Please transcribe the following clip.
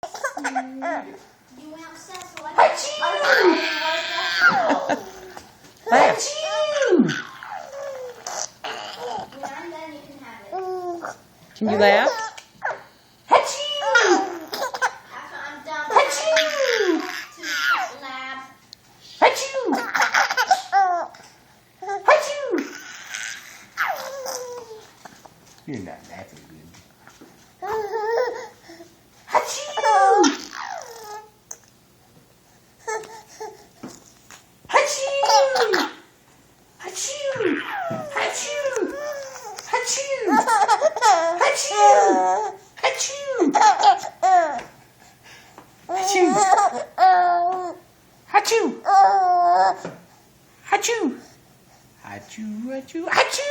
You went upstairs for like Achoo! Laugh. Achoo! And then you can have it. Can you laugh? Achoo! After I'm done, Achoo! to the lab. Achoo! Achoo! You're not laughing good. Achoo! Achoo! Achoo! Achoo! Achoo! Achoo! Achoo! Achoo! Achoo! Achoo! Achoo! Achoo! Achoo!